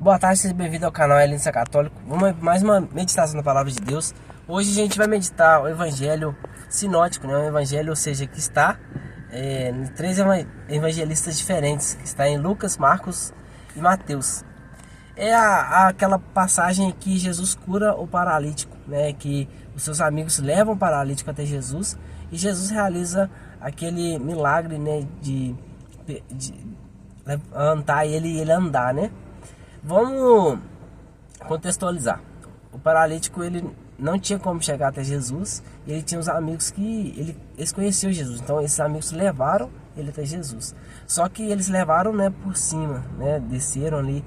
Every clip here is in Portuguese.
Boa tarde, seja bem-vindo ao canal Helenista Católico. Vamos mais uma meditação da Palavra de Deus. Hoje a gente vai meditar o Evangelho sinótico, né? O Evangelho, ou seja, que está em três evangelistas diferentes, que está em Lucas, Marcos e Mateus. É aquela passagem que Jesus cura o paralítico, né? Que os seus amigos levam o paralítico até Jesus e Jesus realiza aquele milagre, né? De levantar ele andar, né? Vamos contextualizar. O paralítico, ele não tinha como chegar até Jesus. Ele tinha uns amigos que eles conheciam Jesus. Então esses amigos levaram ele até Jesus. Só que eles levaram, né, por cima, né? Desceram ali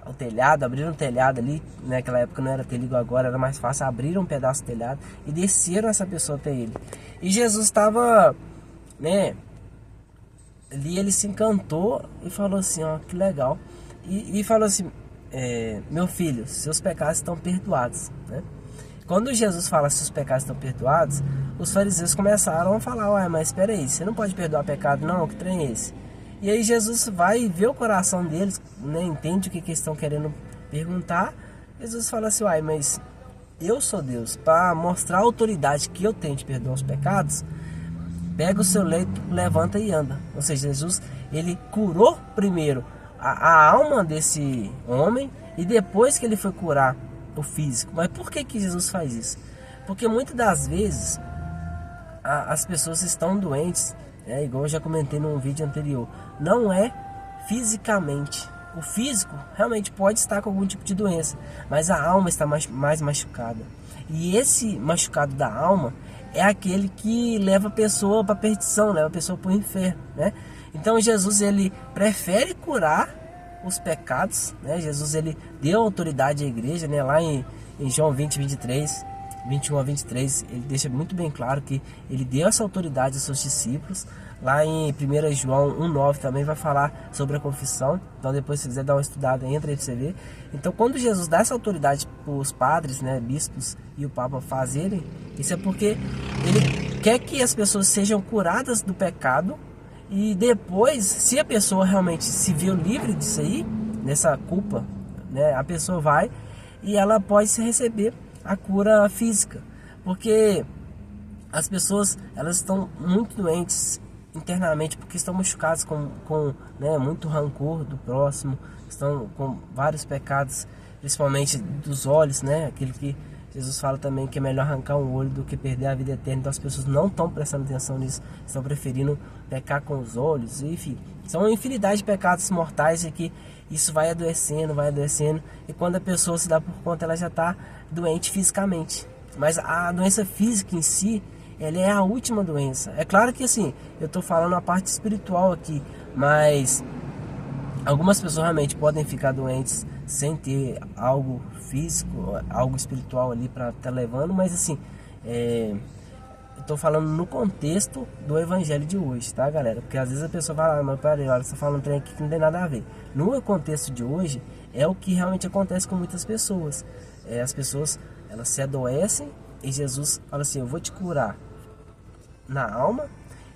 o telhado, abriram o telhado ali. Naquela época não era telhado igual agora, era mais fácil. Abriram um pedaço do telhado e desceram essa pessoa até ele. E Jesus estava, né, ali, ele se encantou e falou assim, ó, que legal. E falou assim, meu filho, seus pecados estão perdoados, né? Quando Jesus fala se os pecados estão perdoados, os fariseus começaram a falar, ué, mas espera aí, você não pode perdoar pecado não, que trem é esse? E aí Jesus vai ver o coração deles, né, entende o que eles estão querendo perguntar. Jesus fala assim, uai, mas eu sou Deus, para mostrar a autoridade que eu tenho de perdoar os pecados, pega o seu leito, levanta e anda. Ou seja, Jesus, ele curou primeiro a alma desse homem e depois que ele foi curar o físico. Mas por que Jesus faz isso? Porque muitas das vezes as pessoas estão doentes, igual eu já comentei num vídeo anterior, não é fisicamente. O físico realmente pode estar com algum tipo de doença, mas a alma está mais machucada. E esse machucado da alma é aquele que leva a pessoa para a perdição, leva a pessoa para o inferno, né? Então Jesus, ele prefere curar os pecados, né? Jesus, ele deu autoridade à igreja, né? Lá em João 20:23, 21 a 23, ele deixa muito bem claro que ele deu essa autoridade aos seus discípulos. Lá em 1 João 1:9 também vai falar sobre a confissão. Então depois, se quiser dar uma estudada, entra aí para você ver. Então quando Jesus dá essa autoridade para os padres, né, bispos e o Papa fazerem, isso é porque ele quer que as pessoas sejam curadas do pecado. E depois, se a pessoa realmente se viu livre disso aí, dessa culpa, né, a pessoa vai e ela pode receber a cura física. Porque as pessoas, elas estão muito doentes internamente, porque estão machucadas com né, muito rancor do próximo, estão com vários pecados, principalmente dos olhos, né, aquele que Jesus fala também que é melhor arrancar um olho do que perder a vida eterna. Então as pessoas não estão prestando atenção nisso, estão preferindo pecar com os olhos, enfim, são uma infinidade de pecados mortais e que isso vai adoecendo, e quando a pessoa se dá por conta, ela já está doente fisicamente. Mas a doença física em si, ela é a última doença. É claro que assim, eu estou falando a parte espiritual aqui, mas algumas pessoas realmente podem ficar doentes sem ter algo físico, algo espiritual ali para estar levando, mas assim, eu estou falando no contexto do evangelho de hoje, tá, galera? Porque às vezes a pessoa vai lá, mas peraí, olha, você está falando um trem aqui que não tem nada a ver. No contexto de hoje, é o que realmente acontece com muitas pessoas. As pessoas, elas se adoecem e Jesus fala assim, eu vou te curar na alma,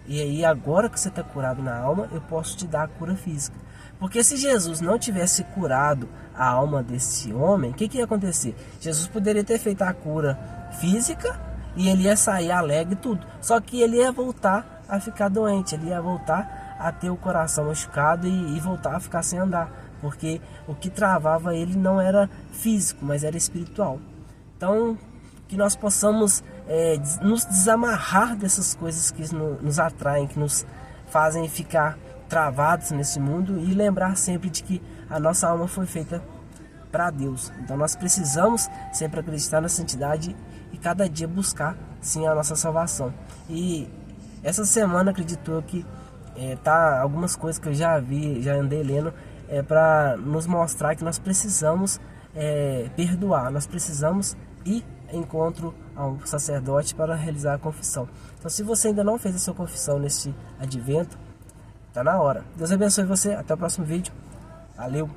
e aí agora que você está curado na alma, eu posso te dar a cura física. Porque se Jesus não tivesse curado a alma desse homem, o que ia acontecer? Jesus poderia ter feito a cura física e ele ia sair alegre e tudo. Só que ele ia voltar a ficar doente, ele ia voltar a ter o coração machucado e voltar a ficar sem andar. Porque o que travava ele não era físico, mas era espiritual. Então, que nós possamos nos desamarrar dessas coisas que nos atraem, que nos fazem ficar travados nesse mundo e lembrar sempre de que a nossa alma foi feita para Deus. Então nós precisamos sempre acreditar na santidade e cada dia buscar sim a nossa salvação. E essa semana, acredito eu que tá algumas coisas que eu já vi, já andei lendo, para nos mostrar que nós precisamos perdoar, nós precisamos ir em encontro ao sacerdote para realizar a confissão. Então se você ainda não fez a sua confissão neste advento, tá na hora. Deus abençoe você. Até o próximo vídeo. Valeu.